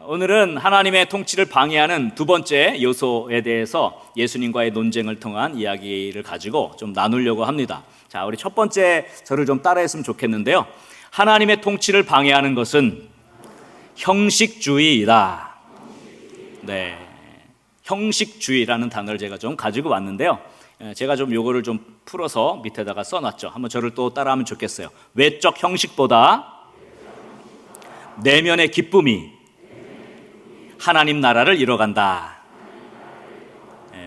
오늘은 하나님의 통치를 방해하는 두 번째 요소에 대해서 예수님과의 논쟁을 통한 이야기를 가지고 좀 나누려고 합니다. 자, 우리 첫 번째 저를 좀 따라했으면 좋겠는데요. 하나님의 통치를 방해하는 것은 형식주의이다. 네, 형식주의라는 단어를 제가 좀 가지고 왔는데요. 제가 좀 요거를 좀 풀어서 밑에다가 써놨죠. 한번 저를 또 따라하면 좋겠어요. 외적 형식보다 내면의 기쁨이 하나님 나라를 이뤄간다.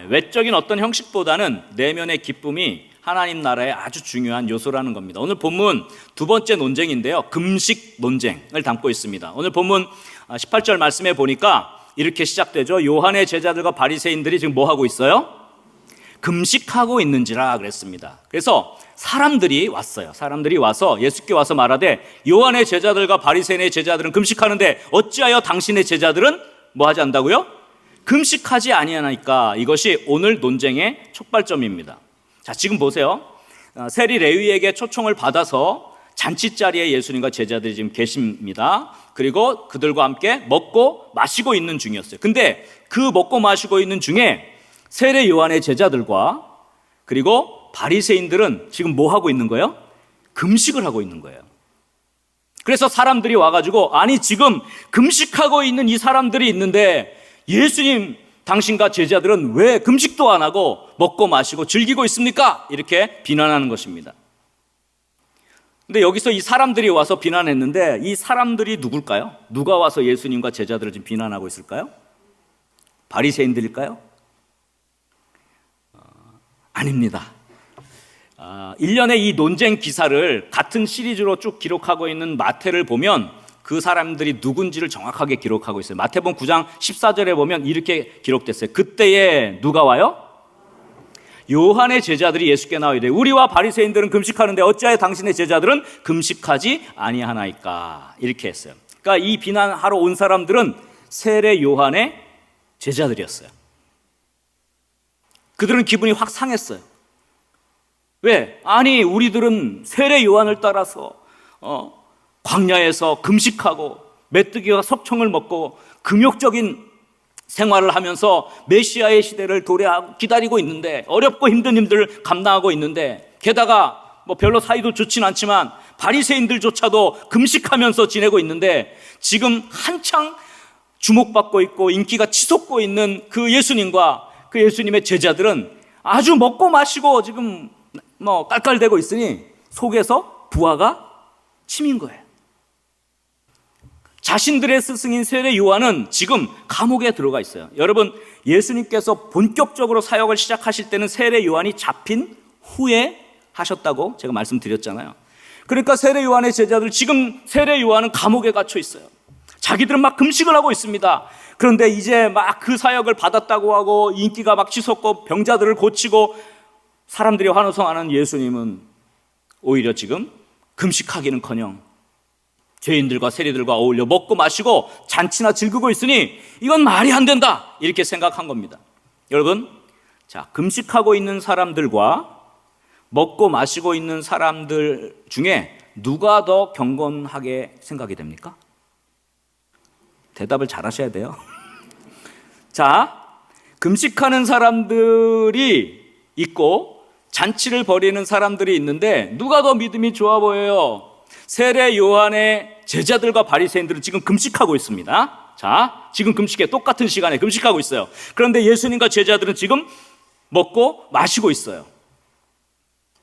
외적인 어떤 형식보다는 내면의 기쁨이 하나님 나라의 아주 중요한 요소라는 겁니다. 오늘 본문 두 번째 논쟁인데요, 금식 논쟁을 담고 있습니다. 오늘 본문 18절 말씀에 보니까 이렇게 시작되죠. 요한의 제자들과 바리새인들이 지금 뭐 하고 있어요? 금식하고 있는지라 그랬습니다. 그래서 사람들이 왔어요. 사람들이 와서 예수께 와서 말하되, 요한의 제자들과 바리새인의 제자들은 금식하는데 어찌하여 당신의 제자들은 뭐 하지 않는다고요? 금식하지 아니하나이까. 이것이 오늘 논쟁의 촉발점입니다. 자, 지금 보세요. 세리 레위에게 초청을 받아서 잔치 자리에 예수님과 제자들이 지금 계십니다. 그리고 그들과 함께 먹고 마시고 있는 중이었어요. 근데 그 먹고 마시고 있는 중에 세례 요한의 제자들과 그리고 바리새인들은 지금 뭐 하고 있는 거예요? 금식을 하고 있는 거예요. 그래서 사람들이 와가지고, 아니 지금 금식하고 있는 이 사람들이 있는데 예수님 당신과 제자들은 왜 금식도 안 하고 먹고 마시고 즐기고 있습니까? 이렇게 비난하는 것입니다. 근데 여기서 이 사람들이 와서 비난했는데 이 사람들이 누굴까요? 누가 와서 예수님과 제자들을 지금 비난하고 있을까요? 바리새인들일까요? 아닙니다. 1년의 이 논쟁 기사를 같은 시리즈로 쭉 기록하고 있는 마태를 보면 그 사람들이 누군지를 정확하게 기록하고 있어요. 마태복음 9장 14절에 보면 이렇게 기록됐어요. 그때에 누가 와요? 요한의 제자들이 예수께 나와 이래, 우리와 바리새인들은 금식하는데 어찌하여 당신의 제자들은 금식하지 아니하나이까. 이렇게 했어요. 그러니까 이 비난하러 온 사람들은 세례 요한의 제자들이었어요. 그들은 기분이 확 상했어요. 왜? 아니 우리들은 세례 요한을 따라서 광야에서 금식하고 메뚜기와 석청을 먹고 금욕적인 생활을 하면서 메시아의 시대를 기다리고 있는데, 어렵고 힘든 일들을 감당하고 있는데, 게다가 뭐 별로 사이도 좋진 않지만 바리새인들조차도 금식하면서 지내고 있는데, 지금 한창 주목받고 있고 인기가 치솟고 있는 그 예수님과 그 예수님의 제자들은 아주 먹고 마시고 지금 뭐 깔깔대고 있으니 속에서 부하가 치민 거예요. 자신들의 스승인 세례 요한은 지금 감옥에 들어가 있어요. 여러분, 예수님께서 본격적으로 사역을 시작하실 때는 세례 요한이 잡힌 후에 하셨다고 제가 말씀드렸잖아요. 그러니까 세례 요한의 제자들, 지금 세례 요한은 감옥에 갇혀 있어요. 자기들은 막 금식을 하고 있습니다. 그런데 이제 막 그 사역을 받았다고 하고 인기가 막 치솟고 병자들을 고치고 사람들이 환호성하는 예수님은 오히려 지금 금식하기는커녕 죄인들과 세리들과 어울려 먹고 마시고 잔치나 즐기고 있으니 이건 말이 안 된다, 이렇게 생각한 겁니다. 여러분, 자, 금식하고 있는 사람들과 먹고 마시고 있는 사람들 중에 누가 더 경건하게 생각이 됩니까? 대답을 잘 하셔야 돼요. 자, 금식하는 사람들이 있고 잔치를 벌이는 사람들이 있는데 누가 더 믿음이 좋아 보여요? 세례 요한의 제자들과 바리새인들은 지금 금식하고 있습니다. 자, 지금 금식에 똑같은 시간에 금식하고 있어요. 그런데 예수님과 제자들은 지금 먹고 마시고 있어요.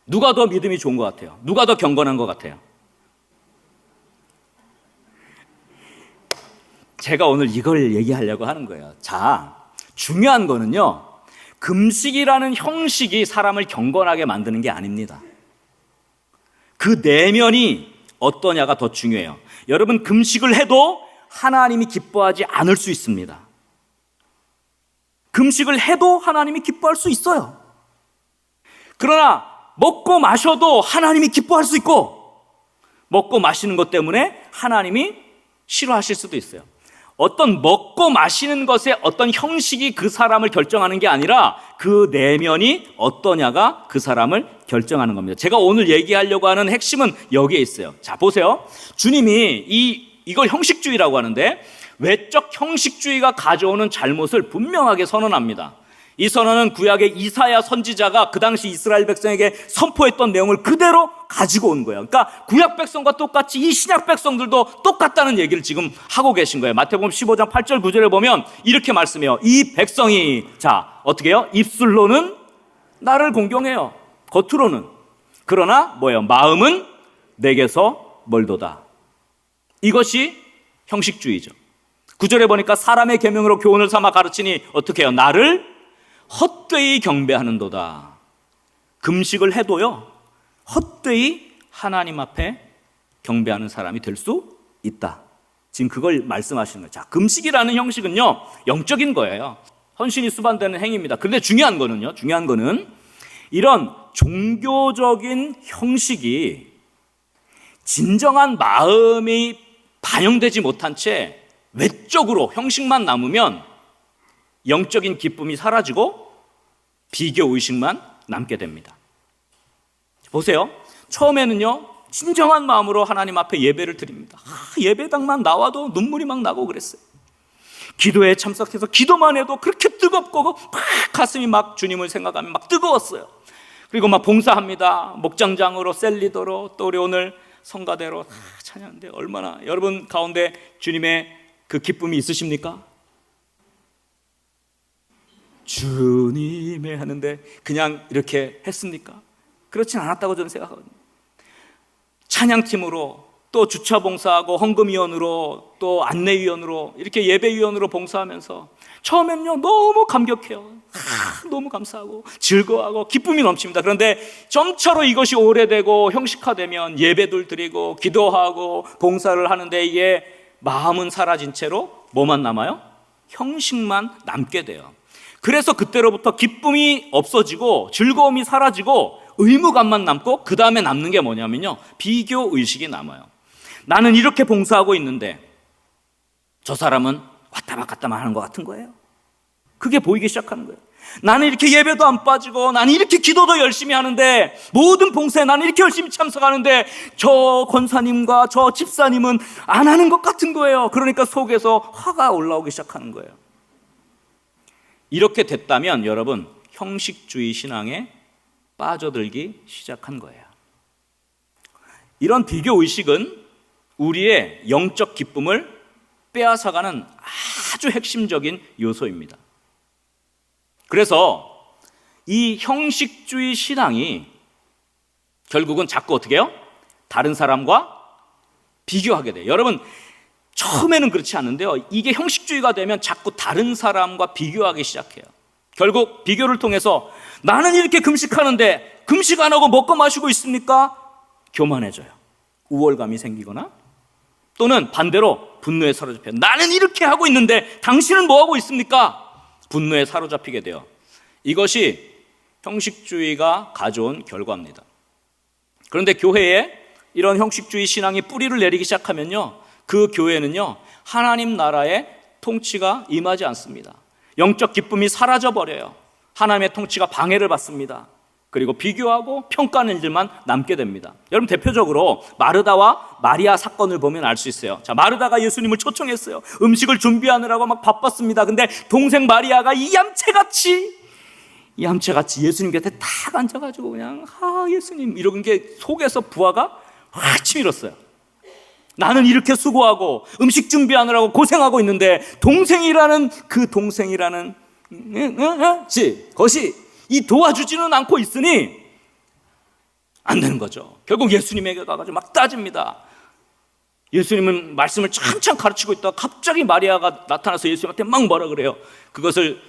누가 더 믿음이 좋은 것 같아요? 누가 더 경건한 것 같아요? 제가 오늘 이걸 얘기하려고 하는 거예요. 자, 중요한 거는요, 금식이라는 형식이 사람을 경건하게 만드는 게 아닙니다. 그 내면이 어떠냐가 더 중요해요. 여러분, 금식을 해도 하나님이 기뻐하지 않을 수 있습니다. 금식을 해도 하나님이 기뻐할 수 있어요. 그러나 먹고 마셔도 하나님이 기뻐할 수 있고, 먹고 마시는 것 때문에 하나님이 싫어하실 수도 있어요. 어떤 먹고 마시는 것의 어떤 형식이 그 사람을 결정하는 게 아니라 그 내면이 어떠냐가 그 사람을 결정하는 겁니다. 제가 오늘 얘기하려고 하는 핵심은 여기에 있어요. 자, 보세요. 주님이 이걸 형식주의라고 하는데, 외적 형식주의가 가져오는 잘못을 분명하게 선언합니다. 이 선언은 구약의 이사야 선지자가 그 당시 이스라엘 백성에게 선포했던 내용을 그대로 가지고 온 거예요. 그러니까 구약 백성과 똑같이 이 신약 백성들도 똑같다는 얘기를 지금 하고 계신 거예요. 마태복음 15장 8절 9절에 보면 이렇게 말씀해요. 이 백성이 자 어떻게 해요? 입술로는 나를 공경해요. 겉으로는. 그러나 뭐예요? 마음은 내게서 멀도다. 이것이 형식주의죠. 9절에 보니까 사람의 계명으로 교훈을 삼아 가르치니 어떻게 해요? 나를 헛되이 경배하는도다. 금식을 해도요 헛되이 하나님 앞에 경배하는 사람이 될 수 있다. 지금 그걸 말씀하시는 거예요. 자, 금식이라는 형식은요 영적인 거예요. 헌신이 수반되는 행위입니다. 그런데 중요한 거는 이런 종교적인 형식이 진정한 마음이 반영되지 못한 채 외적으로 형식만 남으면 영적인 기쁨이 사라지고 비교의식만 남게 됩니다. 보세요. 처음에는요 진정한 마음으로 하나님 앞에 예배를 드립니다. 예배당만 나와도 눈물이 막 나고 그랬어요. 기도에 참석해서 기도만 해도 그렇게 뜨겁고 막 가슴이 막 주님을 생각하면 막 뜨거웠어요. 그리고 막 봉사합니다. 목장장으로, 셀리더로, 또 우리 오늘 성가대로 찬양인데 얼마나 여러분 가운데 주님의 그 기쁨이 있으십니까? 주님의 하는데 그냥 이렇게 했습니까? 그렇진 않았다고 저는 생각하거든요. 찬양팀으로 또 주차 봉사하고 헌금위원으로 또 안내위원으로 이렇게 예배위원으로 봉사하면서 처음에는요 너무 감격해요. 너무 감사하고 즐거워하고 기쁨이 넘칩니다. 그런데 점차로 이것이 오래되고 형식화되면 예배들 드리고 기도하고 봉사를 하는데 이게 마음은 사라진 채로 뭐만 남아요? 형식만 남게 돼요. 그래서 그때로부터 기쁨이 없어지고 즐거움이 사라지고 의무감만 남고 그 다음에 남는 게 뭐냐면요 비교의식이 남아요. 나는 이렇게 봉사하고 있는데 저 사람은 왔다만 갔다만 하는 것 같은 거예요. 그게 보이기 시작하는 거예요. 나는 이렇게 예배도 안 빠지고 나는 이렇게 기도도 열심히 하는데 모든 봉사에 나는 이렇게 열심히 참석하는데 저 권사님과 저 집사님은 안 하는 것 같은 거예요. 그러니까 속에서 화가 올라오기 시작하는 거예요. 이렇게 됐다면 여러분 형식주의 신앙에 빠져들기 시작한 거예요. 이런 비교의식은 우리의 영적 기쁨을 빼앗아가는 아주 핵심적인 요소입니다. 그래서 이 형식주의 신앙이 결국은 자꾸 어떻게 해요? 다른 사람과 비교하게 돼요. 여러분 처음에는 그렇지 않은데요 이게 형식주의가 되면 자꾸 다른 사람과 비교하기 시작해요. 결국 비교를 통해서 나는 이렇게 금식하는데 금식 안 하고 먹고 마시고 있습니까? 교만해져요. 우월감이 생기거나 또는 반대로 분노에 사로잡혀요. 나는 이렇게 하고 있는데 당신은 뭐 하고 있습니까? 분노에 사로잡히게 돼요. 이것이 형식주의가 가져온 결과입니다. 그런데 교회에 이런 형식주의 신앙이 뿌리를 내리기 시작하면요 그 교회는요 하나님 나라의 통치가 임하지 않습니다. 영적 기쁨이 사라져버려요. 하나님의 통치가 방해를 받습니다. 그리고 비교하고 평가하는 일들만 남게 됩니다. 여러분 대표적으로 마르다와 마리아 사건을 보면 알 수 있어요. 자, 마르다가 예수님을 초청했어요. 음식을 준비하느라고 막 바빴습니다. 근데 동생 마리아가 이 얌체같이 예수님 곁에 딱 앉아가지고 그냥 예수님 이런 게 속에서 부하가 확 치밀었어요. 나는 이렇게 수고하고 음식 준비하느라고 고생하고 있는데 동생이라는 것이 이 도와주지는 않고 있으니 안 되는 거죠. 결국 예수님에게 가가지고 막 따집니다. 예수님은 말씀을 찬찬 가르치고 있다가 갑자기 마리아가 나타나서 예수님한테 막 뭐라 그래요? 그것을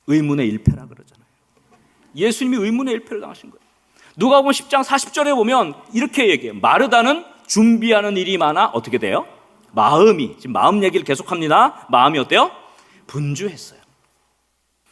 의문의 일패라 그러잖아요. 예수님이 의문의 일패를 당하신 거예요. 누가복음 10장 40절에 보면 이렇게 얘기해요. 마르다는 준비하는 일이 많아 어떻게 돼요? 지금 마음 얘기를 계속합니다. 마음이 어때요? 분주했어요.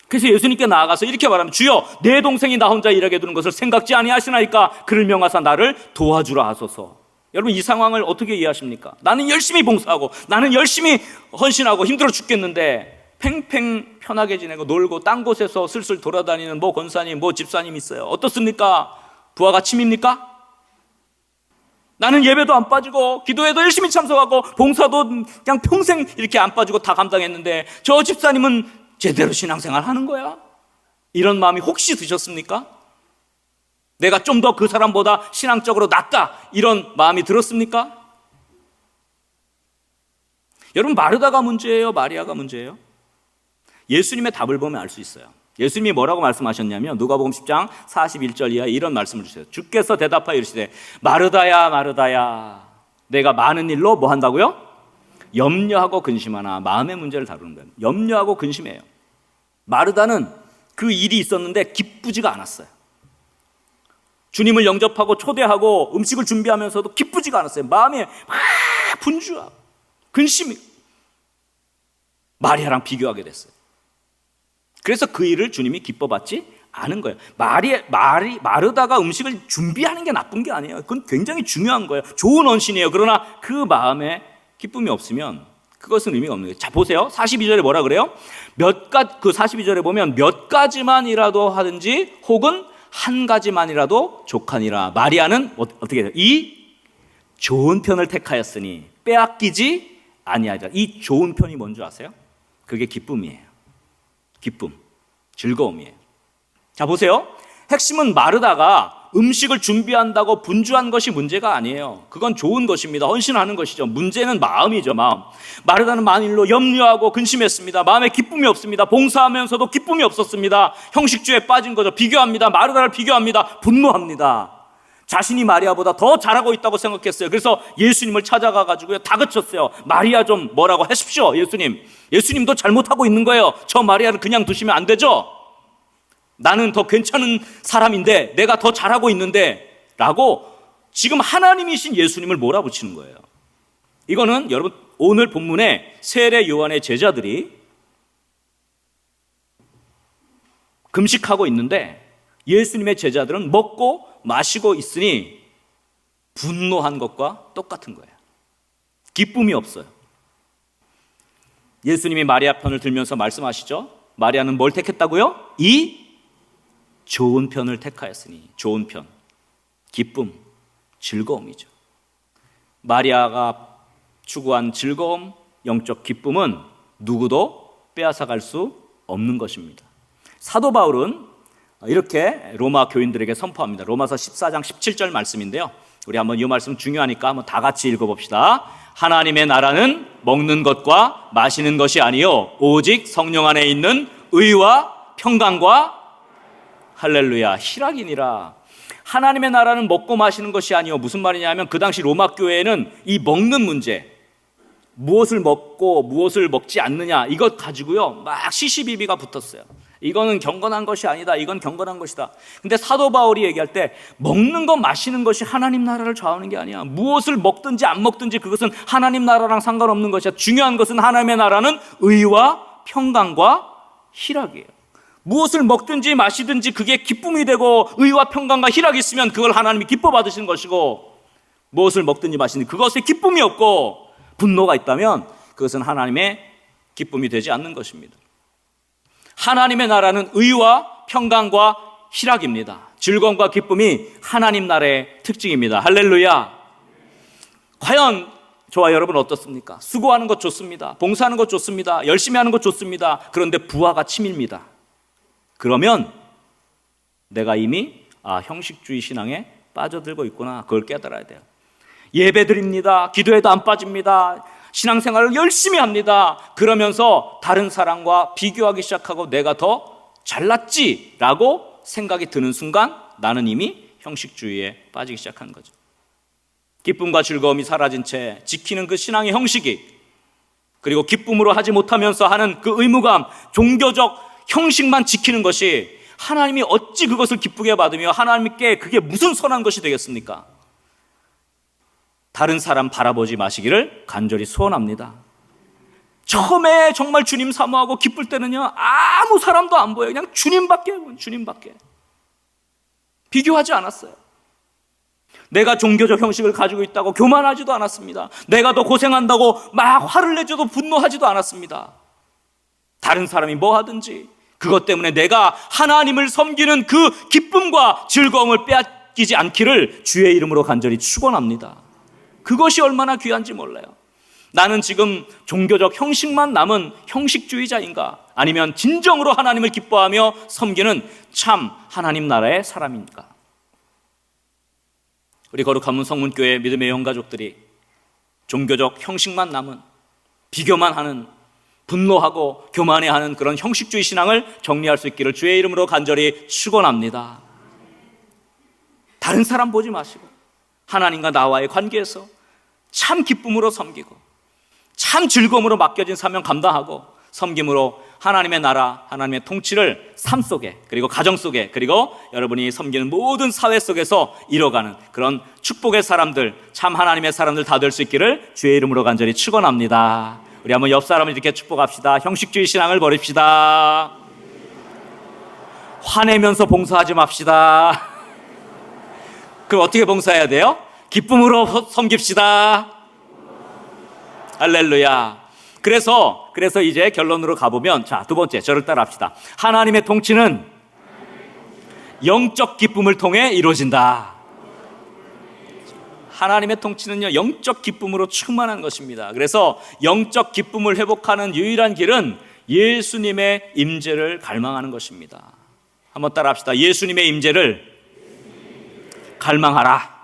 그래서 예수님께 나아가서 이렇게 말하면 주여 내 동생이 나 혼자 일하게 두는 것을 생각지 아니하시나이까 그를 명하사 나를 도와주라 하소서. 여러분 이 상황을 어떻게 이해하십니까? 나는 열심히 봉사하고 나는 열심히 헌신하고 힘들어 죽겠는데 팽팽 편하게 지내고 놀고 딴 곳에서 슬슬 돌아다니는 뭐 권사님 뭐 집사님 있어요. 어떻습니까? 부하가 침입니까? 나는 예배도 안 빠지고 기도회도 열심히 참석하고 봉사도 그냥 평생 이렇게 안 빠지고 다 감당했는데 저 집사님은 제대로 신앙생활 하는 거야? 이런 마음이 혹시 드셨습니까? 내가 좀 더 그 사람보다 신앙적으로 낫다 이런 마음이 들었습니까? 여러분, 마르다가 문제예요? 마리아가 문제예요? 예수님의 답을 보면 알 수 있어요. 예수님이 뭐라고 말씀하셨냐면 누가복음 10장 41절 이하에 이런 말씀을 주세요. 주께서 대답하여 이르시되 마르다야 마르다야 내가 많은 일로 뭐 한다고요? 염려하고 근심하나. 마음의 문제를 다루는 거예요. 염려하고 근심해요. 마르다는 그 일이 있었는데 기쁘지가 않았어요. 주님을 영접하고 초대하고 음식을 준비하면서도 기쁘지가 않았어요. 마음에 막 분주하고 근심이. 마리아랑 비교하게 됐어요. 그래서 그 일을 주님이 기뻐받지 않은 거예요. 마르다가 음식을 준비하는 게 나쁜 게 아니에요. 그건 굉장히 중요한 거예요. 좋은 언신이에요. 그러나 그 마음에 기쁨이 없으면 그것은 의미가 없는 거예요. 자, 보세요. 42절에 뭐라 그래요? 그 42절에 보면 몇 가지만이라도 하든지 혹은 한 가지만이라도 족하니라. 마리아는 어떻게 해요? 이 좋은 편을 택하였으니 빼앗기지 아니하리라. 이 좋은 편이 뭔지 아세요? 그게 기쁨이에요. 기쁨, 즐거움이에요. 자, 보세요. 핵심은 마르다가 음식을 준비한다고 분주한 것이 문제가 아니에요. 그건 좋은 것입니다. 헌신하는 것이죠. 문제는 마음이죠. 마음. 마르다는 많은 일로 염려하고 근심했습니다. 마음에 기쁨이 없습니다. 봉사하면서도 기쁨이 없었습니다. 형식주의에 빠진 거죠. 비교합니다. 마르다를 비교합니다. 분노합니다. 자신이 마리아보다 더 잘하고 있다고 생각했어요. 그래서 예수님을 찾아가가지고요 다그쳤어요. 마리아 좀 뭐라고 하십시오. 예수님도 잘못하고 있는 거예요. 저 마리아를 그냥 두시면 안 되죠. 나는 더 괜찮은 사람인데, 내가 더 잘하고 있는데 라고 지금 하나님이신 예수님을 몰아붙이는 거예요. 이거는 여러분 오늘 본문에 세례 요한의 제자들이 금식하고 있는데 예수님의 제자들은 먹고 마시고 있으니 분노한 것과 똑같은 거예요. 기쁨이 없어요. 예수님이 마리아 편을 들면서 말씀하시죠. 마리아는 뭘 택했다고요? 이 좋은 편을 택하였으니. 좋은 편, 기쁨, 즐거움이죠. 마리아가 추구한 즐거움, 영적 기쁨은 누구도 빼앗아갈 수 없는 것입니다. 사도 바울은 이렇게 로마 교인들에게 선포합니다. 로마서 14장 17절 말씀인데요. 우리 한번 이 말씀 중요하니까 한번 다 같이 읽어봅시다. 하나님의 나라는 먹는 것과 마시는 것이 아니요 오직 성령 안에 있는 의와 평강과 할렐루야 희락이니라. 하나님의 나라는 먹고 마시는 것이 아니요. 무슨 말이냐면 그 당시 로마 교회는 이 먹는 문제, 무엇을 먹고 무엇을 먹지 않느냐, 이것 가지고요 막 시시비비가 붙었어요. 이거는 경건한 것이 아니다, 이건 경건한 것이다. 근데 사도 바울이 얘기할 때 먹는 것 마시는 것이 하나님 나라를 좌우하는 게 아니야. 무엇을 먹든지 안 먹든지 그것은 하나님 나라랑 상관없는 것이야. 중요한 것은 하나님의 나라는 의와 평강과 희락이에요. 무엇을 먹든지 마시든지 그게 기쁨이 되고 의와 평강과 희락이 있으면 그걸 하나님이 기뻐 받으시는 것이고, 무엇을 먹든지 마시든지 그것에 기쁨이 없고 분노가 있다면 그것은 하나님의 기쁨이 되지 않는 것입니다. 하나님의 나라는 의와 평강과 희락입니다. 즐거움과 기쁨이 하나님 나라의 특징입니다. 할렐루야. 과연 저와 여러분 어떻습니까? 수고하는 것 좋습니다. 봉사하는 것 좋습니다. 열심히 하는 것 좋습니다. 그런데 부하가 치밀니다. 그러면 내가 이미 형식주의 신앙에 빠져들고 있구나, 그걸 깨달아야 돼요. 예배드립니다. 기도에도 안 빠집니다. 신앙생활을 열심히 합니다. 그러면서 다른 사람과 비교하기 시작하고 내가 더 잘났지라고 생각이 드는 순간 나는 이미 형식주의에 빠지기 시작한 거죠. 기쁨과 즐거움이 사라진 채 지키는 그 신앙의 형식이, 그리고 기쁨으로 하지 못하면서 하는 그 의무감, 종교적 형식만 지키는 것이 하나님이 어찌 그것을 기쁘게 받으며 하나님께 그게 무슨 선한 것이 되겠습니까? 다른 사람 바라보지 마시기를 간절히 소원합니다. 처음에 정말 주님 사모하고 기쁠 때는요 아무 사람도 안 보여요. 그냥 주님밖에 비교하지 않았어요. 내가 종교적 형식을 가지고 있다고 교만하지도 않았습니다. 내가 더 고생한다고 막 화를 내줘도 분노하지도 않았습니다. 다른 사람이 뭐 하든지 그것 때문에 내가 하나님을 섬기는 그 기쁨과 즐거움을 빼앗기지 않기를 주의 이름으로 간절히 축원합니다. 그것이 얼마나 귀한지 몰라요. 나는 지금 종교적 형식만 남은 형식주의자인가? 아니면 진정으로 하나님을 기뻐하며 섬기는 참 하나님 나라의 사람인가? 우리 거룩한 성문교회 믿음의 영가족들이 종교적 형식만 남은, 비교만 하는, 분노하고 교만해하는 그런 형식주의 신앙을 정리할 수 있기를 주의 이름으로 간절히 축원합니다. 다른 사람 보지 마시고 하나님과 나와의 관계에서 참 기쁨으로 섬기고 참 즐거움으로 맡겨진 사명 감당하고 섬김으로 하나님의 나라, 하나님의 통치를 삶 속에, 그리고 가정 속에, 그리고 여러분이 섬기는 모든 사회 속에서 이뤄가는 그런 축복의 사람들, 참 하나님의 사람들 다 될 수 있기를 주의 이름으로 간절히 축원합니다. 우리 한번 옆 사람을 이렇게 축복합시다. 형식주의 신앙을 버립시다. 화내면서 봉사하지 맙시다. 그럼 어떻게 봉사해야 돼요? 기쁨으로 섬깁시다. 할렐루야. 그래서 이제 결론으로 가보면, 자, 두 번째, 저를 따라 합시다. 하나님의 통치는 영적 기쁨을 통해 이루어진다. 하나님의 통치는요, 영적 기쁨으로 충만한 것입니다. 그래서 영적 기쁨을 회복하는 유일한 길은 예수님의 임재를 갈망하는 것입니다. 한번 따라 합시다. 예수님의 임재를 갈망하라.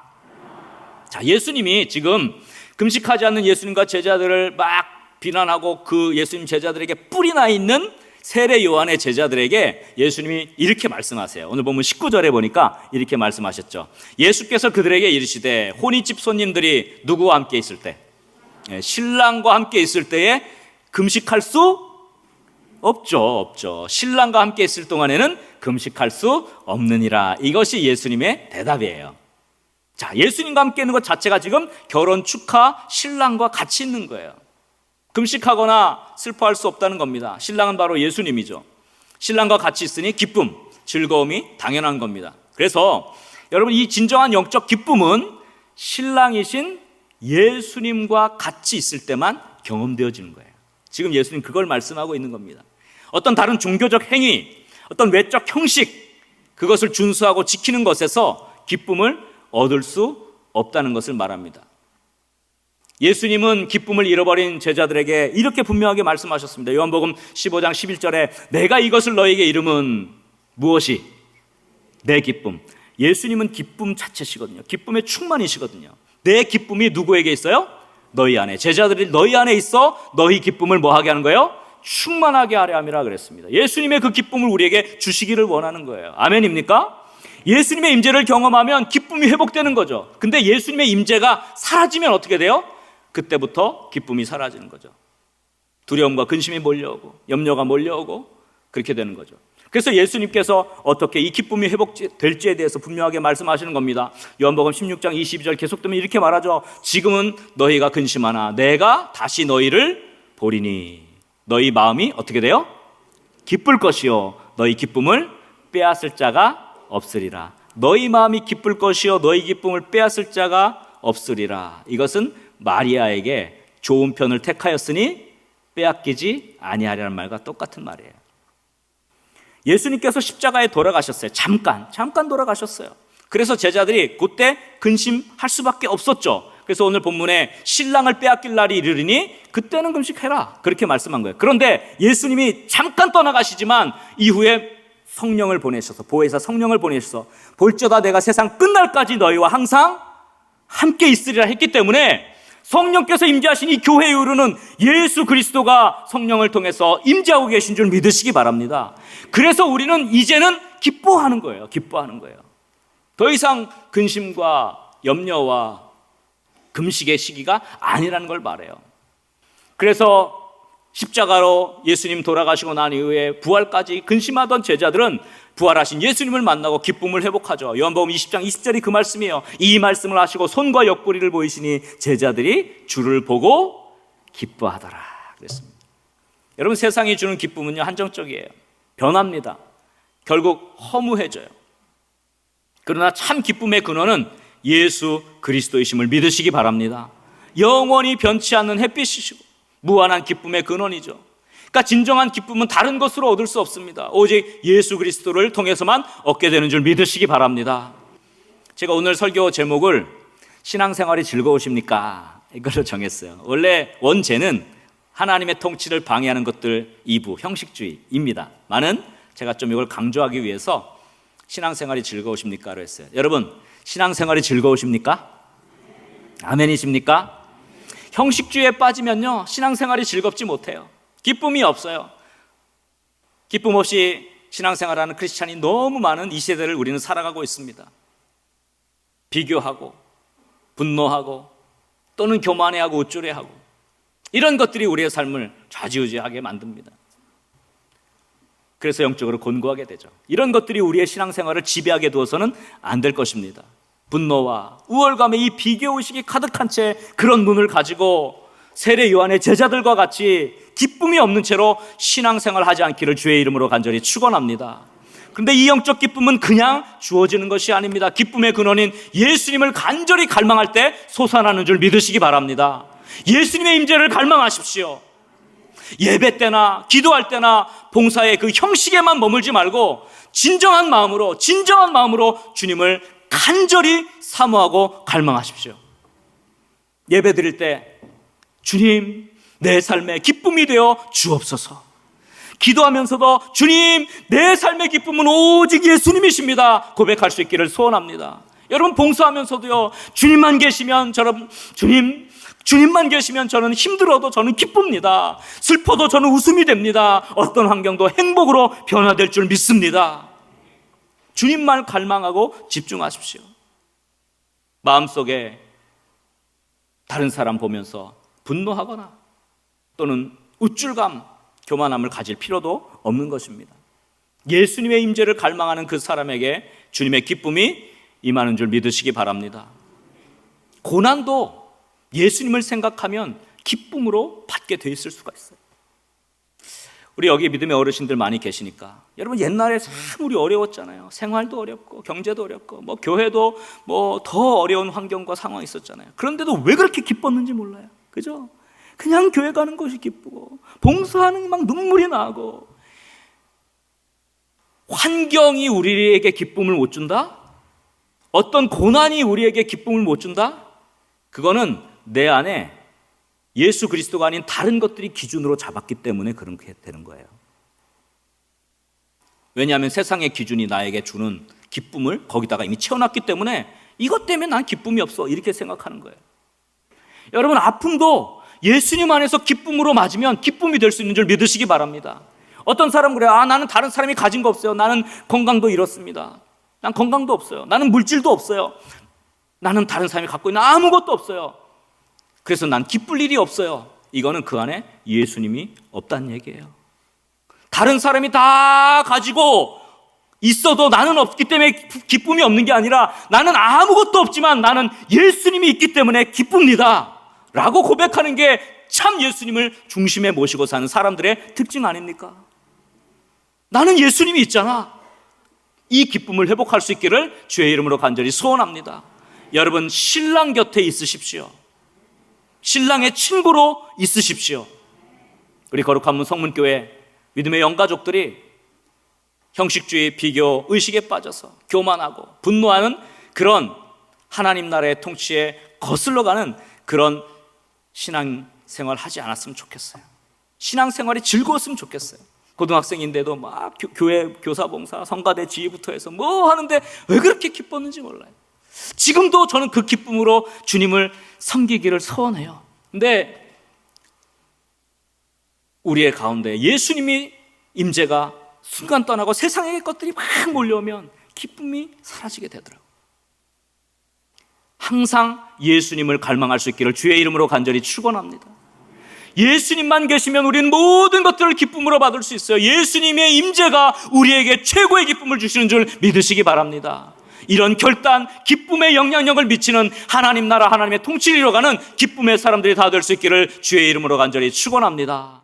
자, 예수님이 지금 금식하지 않는 예수님과 제자들을 막 비난하고 그 예수님 제자들에게 뿔이 나 있는 세례 요한의 제자들에게 예수님이 이렇게 말씀하세요. 오늘 보면 19절에 보니까 이렇게 말씀하셨죠. 예수께서 그들에게 이르시되 혼인집 손님들이 누구와 함께 있을 때, 신랑과 함께 있을 때에 금식할 수 없죠. 신랑과 함께 있을 동안에는 금식할 수 없느니라. 이것이 예수님의 대답이에요. 자, 예수님과 함께 있는 것 자체가 지금 결혼 축하, 신랑과 같이 있는 거예요. 금식하거나 슬퍼할 수 없다는 겁니다. 신랑은 바로 예수님이죠. 신랑과 같이 있으니 기쁨, 즐거움이 당연한 겁니다. 그래서 여러분, 이 진정한 영적 기쁨은 신랑이신 예수님과 같이 있을 때만 경험되어지는 거예요. 지금 예수님 그걸 말씀하고 있는 겁니다. 어떤 다른 종교적 행위, 어떤 외적 형식, 그것을 준수하고 지키는 것에서 기쁨을 얻을 수 없다는 것을 말합니다. 예수님은 기쁨을 잃어버린 제자들에게 이렇게 분명하게 말씀하셨습니다. 요한복음 15장 11절에 내가 이것을 너에게 이름은 무엇이? 내 기쁨. 예수님은 기쁨 자체시거든요. 기쁨의 충만이시거든요. 내 기쁨이 누구에게 있어요? 너희 안에. 제자들이 너희 안에 있어 너희 기쁨을 뭐하게 하는 거예요? 충만하게 하려 함이라 그랬습니다. 예수님의 그 기쁨을 우리에게 주시기를 원하는 거예요. 아멘입니까? 예수님의 임재를 경험하면 기쁨이 회복되는 거죠. 근데 예수님의 임재가 사라지면 어떻게 돼요? 그때부터 기쁨이 사라지는 거죠. 두려움과 근심이 몰려오고 염려가 몰려오고 그렇게 되는 거죠. 그래서 예수님께서 어떻게 이 기쁨이 회복될지에 대해서 분명하게 말씀하시는 겁니다. 요한복음 16장 22절 계속되면 이렇게 말하죠. 지금은 너희가 근심하나 내가 다시 너희를 보리니 너희 마음이 어떻게 돼요? 기쁠 것이요 너희 기쁨을 빼앗을 자가 없으리라. 너희 마음이 기쁠 것이요 너희 기쁨을 빼앗을 자가 없으리라. 이것은 마리아에게 좋은 편을 택하였으니 빼앗기지 아니하리라는 말과 똑같은 말이에요. 예수님께서 십자가에 돌아가셨어요. 잠깐 돌아가셨어요. 그래서 제자들이 그때 근심할 수밖에 없었죠. 그래서 오늘 본문에 신랑을 빼앗길 날이 이르리니 그때는 금식해라 그렇게 말씀한 거예요. 그런데 예수님이 잠깐 떠나가시지만 이후에 성령을 보내셔서, 보혜사 성령을 보내셔서 볼지어다 내가 세상 끝날까지 너희와 항상 함께 있으리라 했기 때문에 성령께서 임재하신 이 교회에 이르는 예수 그리스도가 성령을 통해서 임재하고 계신 줄 믿으시기 바랍니다. 그래서 우리는 이제는 기뻐하는 거예요. 더 이상 근심과 염려와 금식의 시기가 아니라는 걸 말해요. 그래서 십자가로 예수님 돌아가시고 난 이후에 부활까지 근심하던 제자들은 부활하신 예수님을 만나고 기쁨을 회복하죠. 요한복음 20장 20절이 그 말씀이에요. 이 말씀을 하시고 손과 옆구리를 보이시니 제자들이 주를 보고 기뻐하더라 그랬습니다. 여러분, 세상이 주는 기쁨은요 한정적이에요. 변합니다. 결국 허무해져요. 그러나 참 기쁨의 근원은 예수 그리스도이심을 믿으시기 바랍니다. 영원히 변치 않는 햇빛이시고 무한한 기쁨의 근원이죠. 그러니까 진정한 기쁨은 다른 것으로 얻을 수 없습니다. 오직 예수 그리스도를 통해서만 얻게 되는 줄 믿으시기 바랍니다. 제가 오늘 설교 제목을 신앙생활이 즐거우십니까? 이걸로 정했어요. 원래 원제는 하나님의 통치를 방해하는 것들 2부 형식주의입니다. 많은 제가 좀 이걸 강조하기 위해서 신앙생활이 즐거우십니까로 했어요. 여러분, 신앙생활이 즐거우십니까? 아멘이십니까? 형식주의에 빠지면요, 신앙생활이 즐겁지 못해요. 기쁨이 없어요. 기쁨 없이 신앙생활하는 크리스찬이 너무 많은 이 세대를 우리는 살아가고 있습니다. 비교하고 분노하고 또는 교만해하고 우쭐해하고 이런 것들이 우리의 삶을 좌지우지하게 만듭니다. 그래서 영적으로 곤고하게 되죠. 이런 것들이 우리의 신앙생활을 지배하게 두어서는 안 될 것입니다. 분노와 우월감의 이 비교의식이 가득한 채 그런 눈을 가지고 세례 요한의 제자들과 같이 기쁨이 없는 채로 신앙생활 하지 않기를 주의 이름으로 간절히 축원합니다. 그런데 이 영적 기쁨은 그냥 주어지는 것이 아닙니다. 기쁨의 근원인 예수님을 간절히 갈망할 때 솟아나는 줄 믿으시기 바랍니다. 예수님의 임재를 갈망하십시오. 예배 때나 기도할 때나 봉사의 그 형식에만 머물지 말고 진정한 마음으로 주님을 간절히 사모하고 갈망하십시오. 예배 드릴 때 주님, 내 삶의 기쁨이 되어 주옵소서. 기도하면서도 주님, 내 삶의 기쁨은 오직 예수님이십니다 고백할 수 있기를 소원합니다. 여러분, 봉사하면서도요, 주님만 계시면 저는 힘들어도 저는 기쁩니다. 슬퍼도 저는 웃음이 됩니다. 어떤 환경도 행복으로 변화될 줄 믿습니다. 주님만 갈망하고 집중하십시오. 마음속에 다른 사람 보면서 분노하거나 또는 우쭐감, 교만함을 가질 필요도 없는 것입니다. 예수님의 임재를 갈망하는 그 사람에게 주님의 기쁨이 임하는 줄 믿으시기 바랍니다. 고난도 예수님을 생각하면 기쁨으로 받게 돼 있을 수가 있어요. 우리 여기 믿음의 어르신들 많이 계시니까 여러분, 옛날에 참 우리 어려웠잖아요. 생활도 어렵고 경제도 어렵고 뭐 교회도 뭐 더 어려운 환경과 상황이 있었잖아요. 그런데도 왜 그렇게 기뻤는지 몰라요. 그죠? 그냥 교회 가는 것이 기쁘고 봉사하는 게 막 눈물이 나고. 환경이 우리에게 기쁨을 못 준다? 어떤 고난이 우리에게 기쁨을 못 준다? 그거는 내 안에 예수 그리스도가 아닌 다른 것들이 기준으로 잡았기 때문에 그렇게 되는 거예요. 왜냐하면 세상의 기준이 나에게 주는 기쁨을 거기다가 이미 채워놨기 때문에 이것 때문에 난 기쁨이 없어, 이렇게 생각하는 거예요. 여러분, 아픔도 예수님 안에서 기쁨으로 맞으면 기쁨이 될 수 있는 줄 믿으시기 바랍니다. 어떤 사람은 그래요. 나는 다른 사람이 가진 거 없어요. 나는 건강도 잃었습니다. 난 건강도 없어요. 나는 물질도 없어요. 나는 다른 사람이 갖고 있는 아무것도 없어요. 그래서 난 기쁠 일이 없어요. 이거는 그 안에 예수님이 없다는 얘기예요. 다른 사람이 다 가지고 있어도 나는 없기 때문에 기쁨이 없는 게 아니라 나는 아무것도 없지만 나는 예수님이 있기 때문에 기쁩니다 라고 고백하는 게 참 예수님을 중심에 모시고 사는 사람들의 특징 아닙니까? 나는 예수님이 있잖아. 이 기쁨을 회복할 수 있기를 주의 이름으로 간절히 소원합니다. 여러분, 신랑 곁에 있으십시오. 신랑의 친구로 있으십시오. 우리 거룩한 문 성문교회 믿음의 영가족들이 형식주의, 비교, 의식에 빠져서 교만하고 분노하는 그런 하나님 나라의 통치에 거슬러가는 그런 신앙생활 하지 않았으면 좋겠어요. 신앙생활이 즐거웠으면 좋겠어요. 고등학생인데도 막 교회 교사봉사, 성가대 지휘부터 해서 뭐 하는데 왜 그렇게 기뻤는지 몰라요. 지금도 저는 그 기쁨으로 주님을 섬기기를 소원해요. 근데 우리의 가운데 예수님이 임재가 순간 떠나고 세상의 것들이 막 몰려오면 기쁨이 사라지게 되더라고요. 항상 예수님을 갈망할 수 있기를 주의 이름으로 간절히 축원합니다. 예수님만 계시면 우리는 모든 것들을 기쁨으로 받을 수 있어요. 예수님의 임재가 우리에게 최고의 기쁨을 주시는 줄 믿으시기 바랍니다. 이런 결단, 기쁨의 영향력을 미치는 하나님 나라, 하나님의 통치를 이뤄가는 기쁨의 사람들이 다 될 수 있기를 주의 이름으로 간절히 축원합니다.